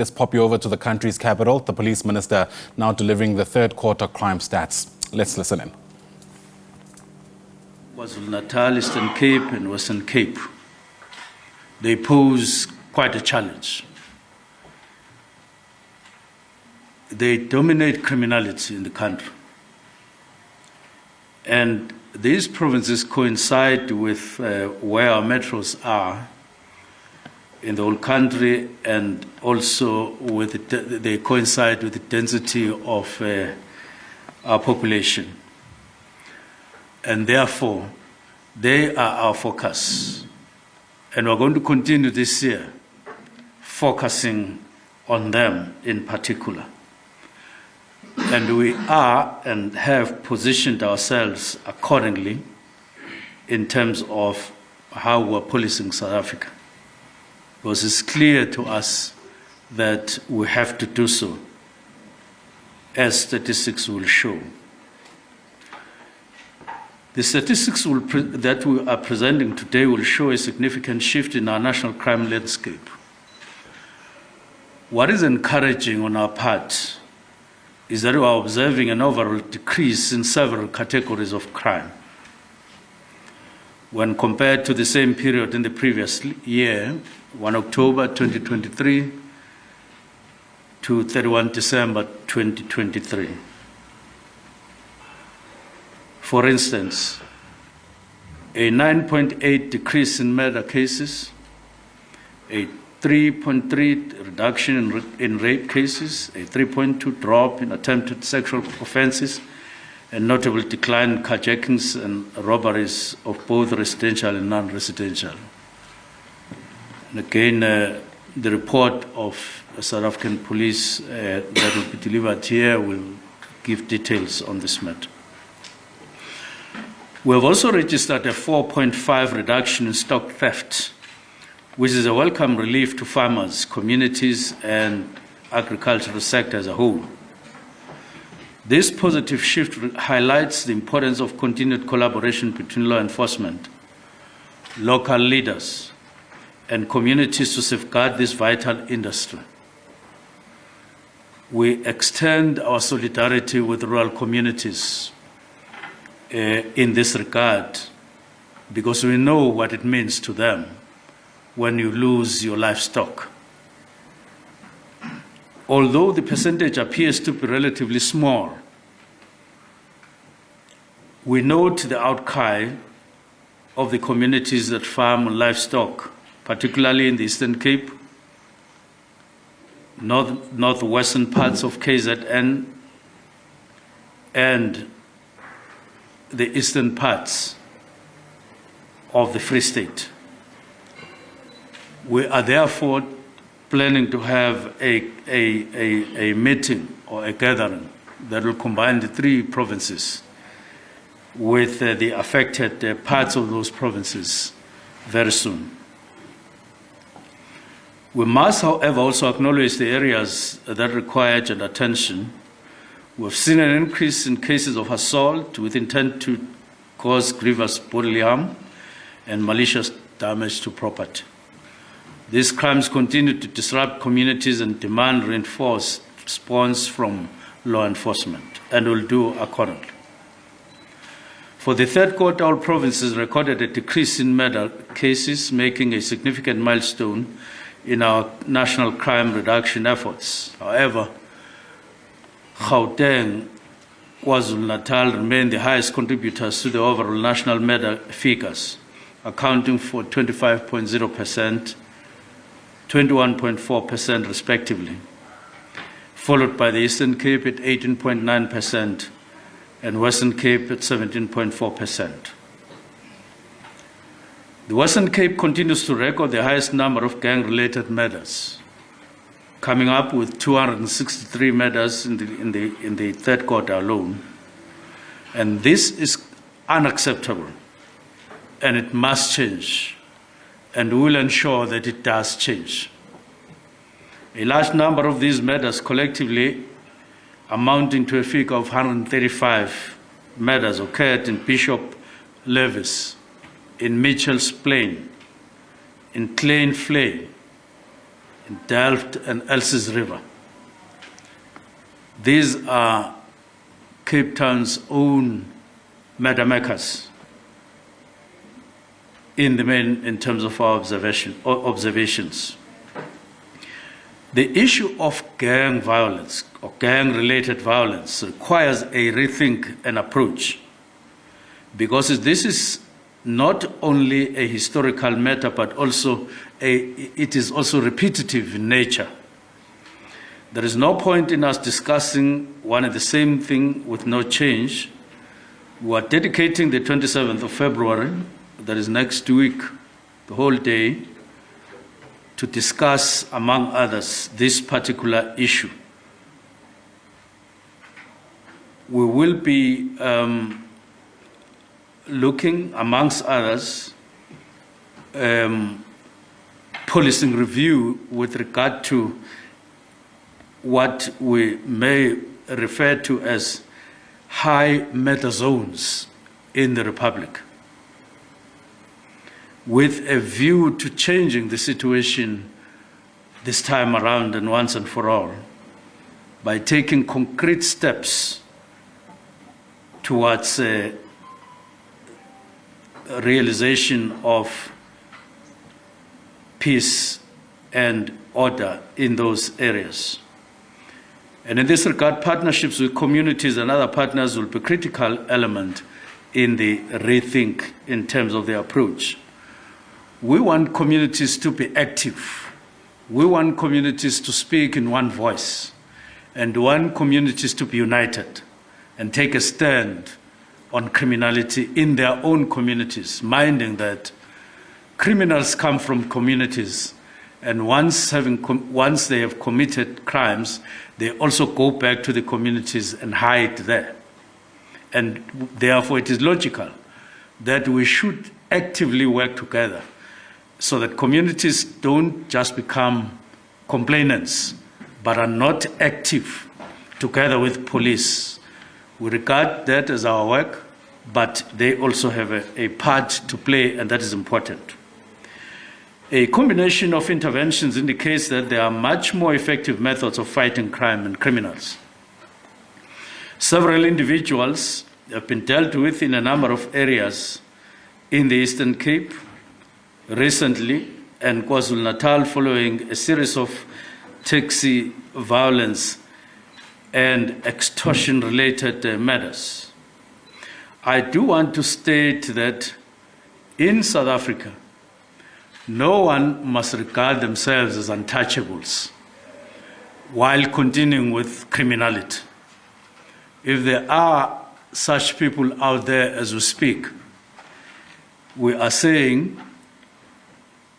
Let's pop you over to the country's capital. The police minister now delivering the third quarter crime stats. Let's listen in. KwaZulu-Natal, Eastern Cape and Western Cape, they pose quite a challenge. They dominate criminality in the country. And these provinces coincide with where our metros are in the whole country, and also with they coincide with the density of our population. And therefore, they are our focus. And we're going to continue this year focusing on them in particular. And we are and have positioned ourselves accordingly in terms of how we're policing South Africa. Because it's clear to us that we have to do so, as statistics will show. The statistics that we are presenting today will show a significant shift in our national crime landscape. What is encouraging on our part is that we are observing an overall decrease in several categories of crime. When compared to the same period in the previous year, 1 October 2023 to 31 December 2023. For instance, a 9.8 decrease in murder cases, a 3.3 reduction in rape cases, a 3.2 drop in attempted sexual offenses, a notable decline in carjackings and robberies of both residential and non-residential. And again, the report of South African Police that will be delivered here will give details on this matter. We have also registered a 4.5 reduction in stock theft, which is a welcome relief to farmers, communities, and agricultural sector as a whole. This positive shift highlights the importance of continued collaboration between law enforcement, local leaders, and communities to safeguard this vital industry. We extend our solidarity with rural communities in this regard, because we know what it means to them when you lose your livestock. Although the percentage appears to be relatively small, we note the outcry of the communities that farm livestock, particularly in the Eastern Cape, northwestern parts of KZN, and the eastern parts of the Free State. We are therefore planning to have a meeting or a gathering that will combine the three provinces with the affected parts of those provinces very soon. We must, however, also acknowledge the areas that require urgent attention. We've seen an increase in cases of assault with intent to cause grievous bodily harm and malicious damage to property. These crimes continue to disrupt communities and demand reinforced response from law enforcement, and will do accordingly. For the third quarter, all provinces recorded a decrease in murder cases, making a significant milestone in our national crime reduction efforts. However, Gauteng, KwaZulu-Natal remain the highest contributors to the overall national murder figures, accounting for 25.0%, 21.4% respectively, followed by the Eastern Cape at 18.9% and Western Cape at 17.4%. The Western Cape continues to record the highest number of gang-related murders, coming up with 263 murders in the third quarter alone. And this is unacceptable, and it must change, and we will ensure that it does change. A large number of these murders collectively, amounting to a figure of 135 murders, occurred in Bishop Levis, in Mitchell's Plain, in Klein Flay, Delft, and Elsies River. These are Cape Town's own metamakers in the main in terms of our observations. The issue of gang violence or gang-related violence requires a rethink and approach, because this is not only a historical matter, but also it is also repetitive in nature. There is no point in us discussing one and the same thing with no change. We are dedicating the 27th of February, that is next week, the whole day, to discuss, among others, this particular issue. We will be looking, amongst others, policing review with regard to what we may refer to as high meta zones in the Republic, with a view to changing the situation this time around and once and for all by taking concrete steps towards a realization of peace and order in those areas. And in this regard, partnerships with communities and other partners will be a critical element in the rethink in terms of the approach. We want communities to be active. We want communities to speak in one voice, and we want communities to be united and take a stand on criminality in their own communities, minding that criminals come from communities, and once they have committed crimes, they also go back to the communities and hide there. And therefore it is logical that we should actively work together so that communities don't just become complainants, but are not active together with police. We regard that as our work, but they also have a part to play, and that is important. A combination of interventions indicates that there are much more effective methods of fighting crime and criminals. Several individuals have been dealt with in a number of areas in the Eastern Cape recently, and KwaZulu-Natal, following a series of taxi violence and extortion-related matters. I do want to state that in South Africa, no one must regard themselves as untouchables while continuing with criminality. If there are such people out there as we speak, we are saying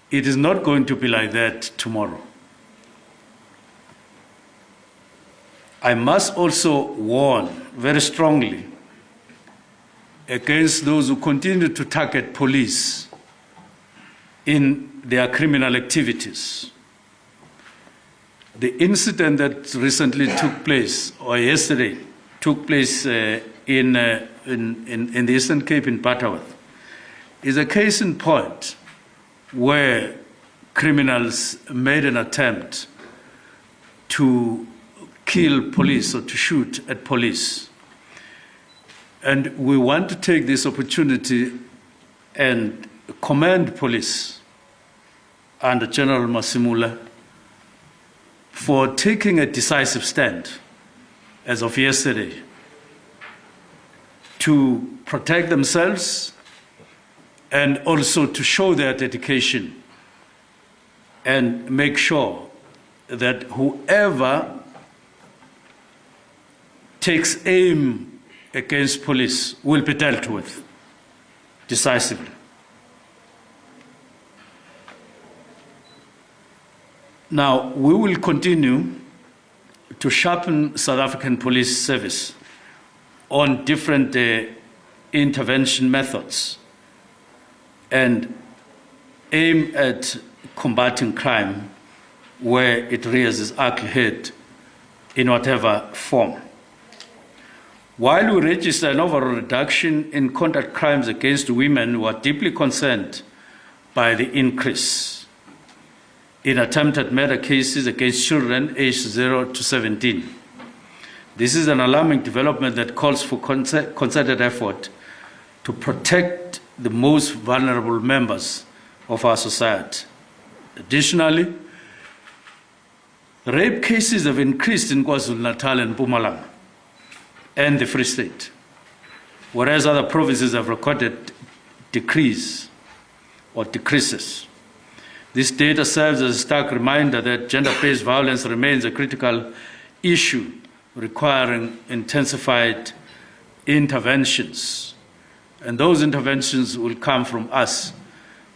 it is not going to be like that tomorrow. I must also warn very strongly against those who continue to target police in their criminal activities. The incident that recently took place, or yesterday, took place in the Eastern Cape in Butterworth, is a case in point where criminals made an attempt to kill police or to shoot at police. And we want to take this opportunity and commend police under General Masimula for taking a decisive stand as of yesterday to protect themselves and also to show their dedication and make sure that whoever takes aim against police will be dealt with decisively. Now, we will continue to sharpen South African police service on different intervention methods and aim at combating crime where it rears its ugly head in whatever form. While we register an overall reduction in conduct crimes against women, we are deeply concerned by the increase. in attempted murder cases against children aged 0 to 17. This is an alarming development that calls for concerted effort to protect the most vulnerable members of our society. Additionally, rape cases have increased in KwaZulu-Natal and Mpumalanga and the Free State, whereas other provinces have recorded decreases. This data serves as a stark reminder that gender-based violence remains a critical issue requiring intensified interventions. And those interventions will come from us.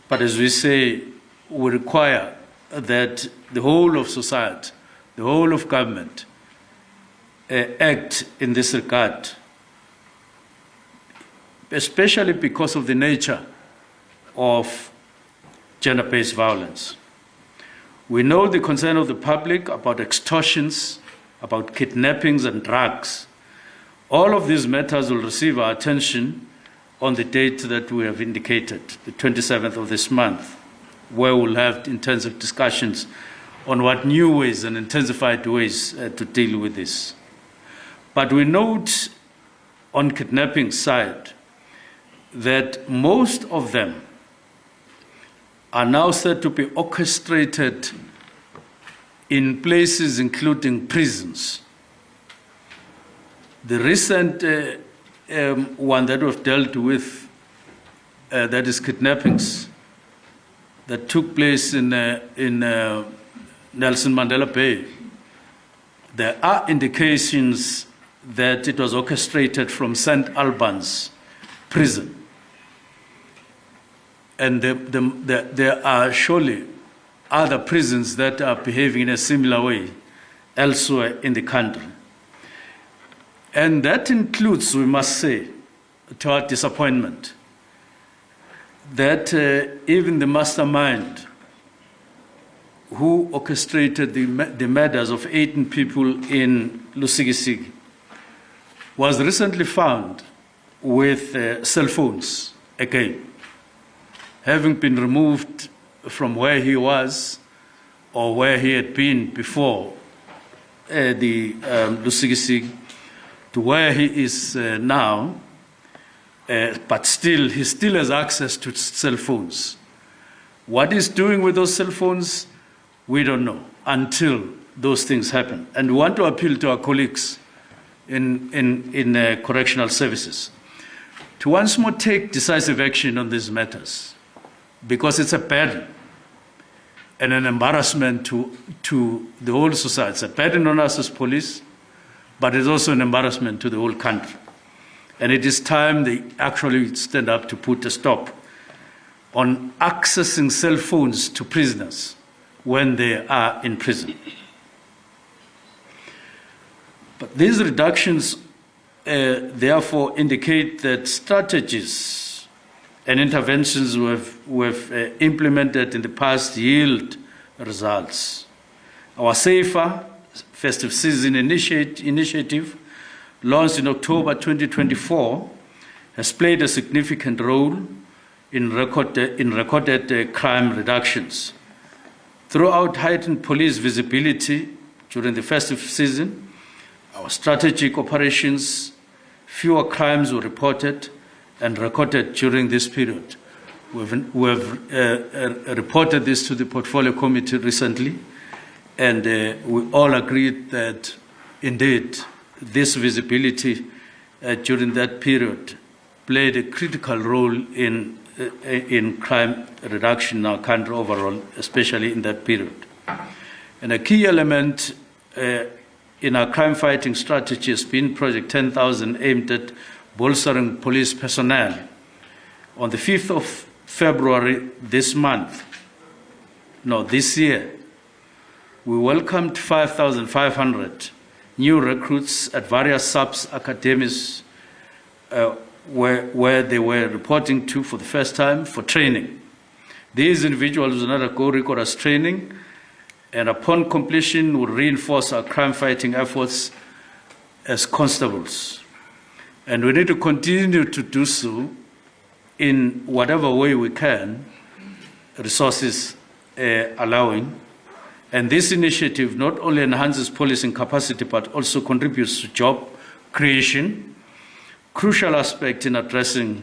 But as we say, we require that the whole of society, the whole of government, act in this regard, especially because of the nature of gender-based violence. We know the concern of the public about extortions, about kidnappings and drugs. All of these matters will receive our attention on the date that we have indicated, the 27th of this month, where we'll have intensive discussions on what new ways and intensified ways to deal with this. But we note on kidnapping side that most of them are now said to be orchestrated in places including prisons. The recent one that we've dealt with, that is kidnappings, that took place in Nelson Mandela Bay, there are indications that it was orchestrated from St. Albans prison. And there are surely other prisons that are behaving in a similar way elsewhere in the country. And that includes, we must say, to our disappointment, that even the mastermind who orchestrated the murders of 18 people in Lusikisiki was recently found with cell phones again, having been removed from where he was or where he had been before the Lusikisiki to where he is now, but still, he still has access to cell phones. What he's doing with those cell phones, we don't know until those things happen. And we want to appeal to our colleagues in correctional services to once more take decisive action on these matters, because it's a burden and an embarrassment to the whole society. It's a burden on us as police, but it's also an embarrassment to the whole country. And it is time they actually stand up to put a stop on accessing cell phones to prisoners when they are in prison. But these reductions therefore indicate that strategies and interventions we've implemented in the past yield results. Our safer Festive season initiative, launched in October 2024, has played a significant role in recorded crime reductions. Throughout heightened police visibility during the festive season, our strategic operations, fewer crimes were reported and recorded during this period. We've reported this to the Portfolio Committee recently, and we all agreed that, indeed, this visibility during that period played a critical role in crime reduction in our country overall, especially in that period. And a key element in our crime-fighting strategy has been Project 10,000, aimed at bolstering police personnel. On the 5th of February this year, we welcomed 5,500 new recruits at various SABC academies where they were reporting to for the first time for training. These individuals will undergo rigorous training, and upon completion will reinforce our crime-fighting efforts as constables. And we need to continue to do so in whatever way we can, resources allowing, And this initiative not only enhances policing capacity, but also contributes to job creation, crucial aspect in addressing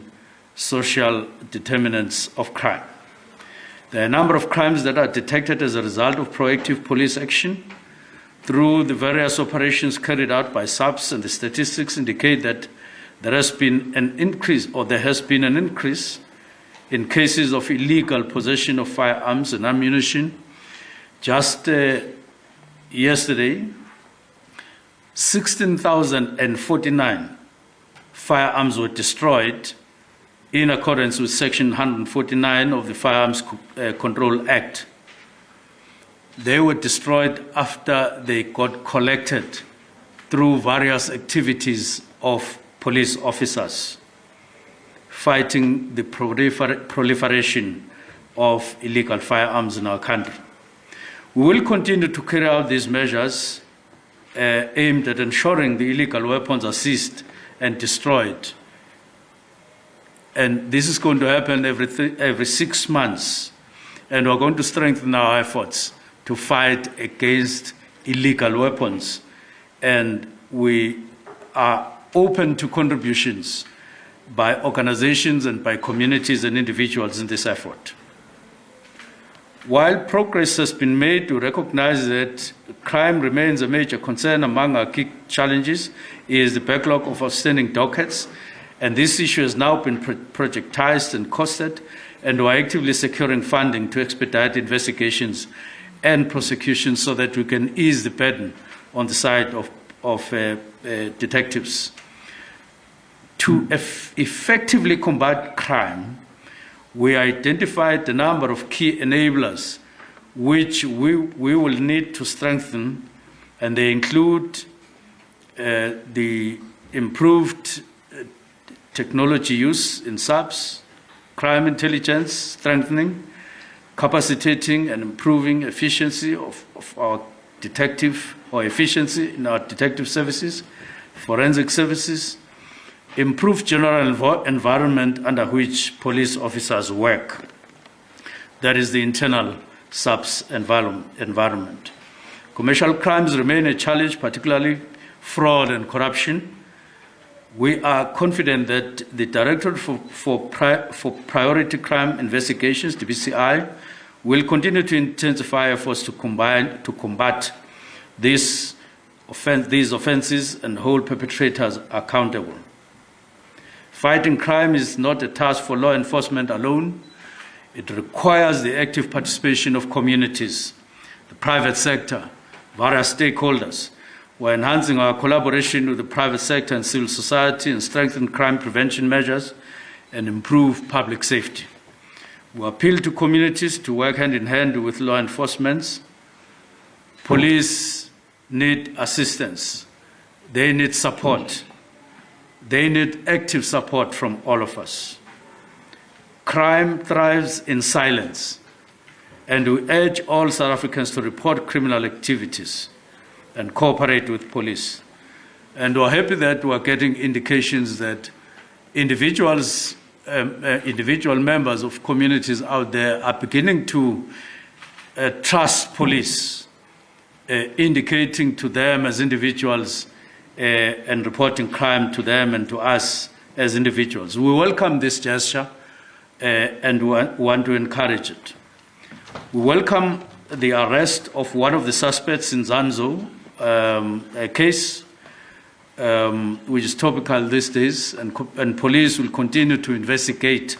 social determinants of crime. There are a number of crimes that are detected as a result of proactive police action through the various operations carried out by SABC, and the statistics indicate that there has been an increase in cases of illegal possession of firearms and ammunition. Just yesterday, 16,049 firearms were destroyed in accordance with Section 149 of the Firearms Control Act. They were destroyed after they got collected through various activities of police officers fighting the proliferation of illegal firearms in our country. We will continue to carry out these measures aimed at ensuring the illegal weapons are seized and destroyed. And this is going to happen every 6 months. And we're going to strengthen our efforts to fight against illegal weapons. And we are open to contributions by organizations and by communities and individuals in this effort. While progress has been made, to recognize that crime remains a major concern. Among our key challenges is the backlog of outstanding dockets, and this issue has now been projectized and costed, and we're actively securing funding to expedite investigations and prosecutions so that we can ease the burden on the side of detectives. To effectively combat crime, we identified a number of key enablers which we will need to strengthen, and they include the improved technology use in SABC, crime intelligence strengthening, capacitating and improving efficiency of our detective, or efficiency in our detective services, forensic services, improve general environment under which police officers work. That is the internal SABC environment. Commercial crimes remain a challenge, particularly fraud and corruption. We are confident that the Directorate for Priority Crime Investigations, DPCI, will continue to intensify efforts to combat these offenses and hold perpetrators accountable. Fighting crime is not a task for law enforcement alone. It requires the active participation of communities, the private sector, various stakeholders. We're enhancing our collaboration with the private sector and civil society and strengthen crime prevention measures and improve public safety. We appeal to communities to work hand in hand with law enforcement. Police need assistance. They need support. They need active support from all of us. Crime thrives in silence, and we urge all South Africans to report criminal activities and cooperate with police. And we're happy that we're getting indications that individual members of communities out there are beginning to trust police, indicating to them as individuals and reporting crime to them and to us as individuals. We welcome this gesture and want to encourage it. We welcome the arrest of one of the suspects in Senzo case, which is topical these days, and police will continue to investigate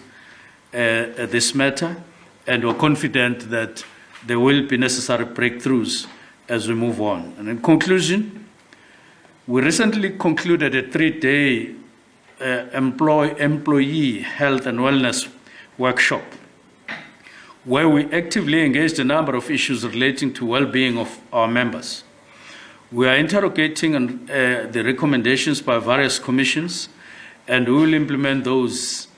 this matter, and we're confident that there will be necessary breakthroughs as we move on. And in conclusion, we recently concluded a 3-day employee health and wellness workshop where we actively engaged a number of issues relating to well-being of our members. We are interrogating the recommendations by various commissions, and we will implement those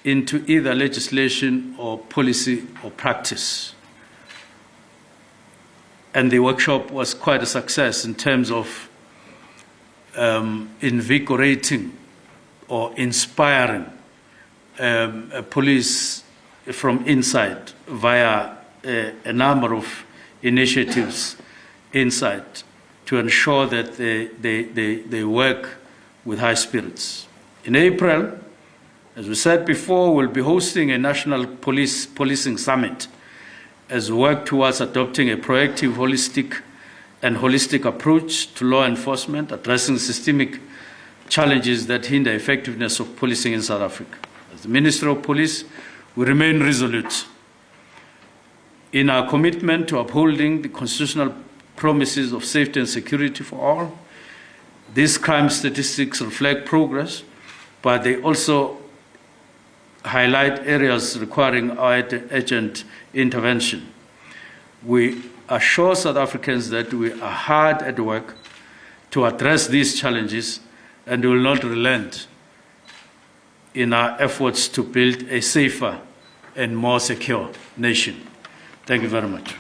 into either legislation or policy or practice. And the workshop was quite a success in terms of invigorating or inspiring police from inside via a number of initiatives inside to ensure that they work with high spirits. In April, as we said before, we'll be hosting a national policing summit as we work towards adopting a proactive, holistic approach to law enforcement, addressing systemic challenges that hinder effectiveness of policing in South Africa. As the Minister of Police, we remain resolute in our commitment to upholding the constitutional promises of safety and security for all. These crime statistics reflect progress, but they also highlight areas requiring urgent intervention. We assure South Africans that we are hard at work to address these challenges and will not relent in our efforts to build a safer and more secure nation. Thank you very much.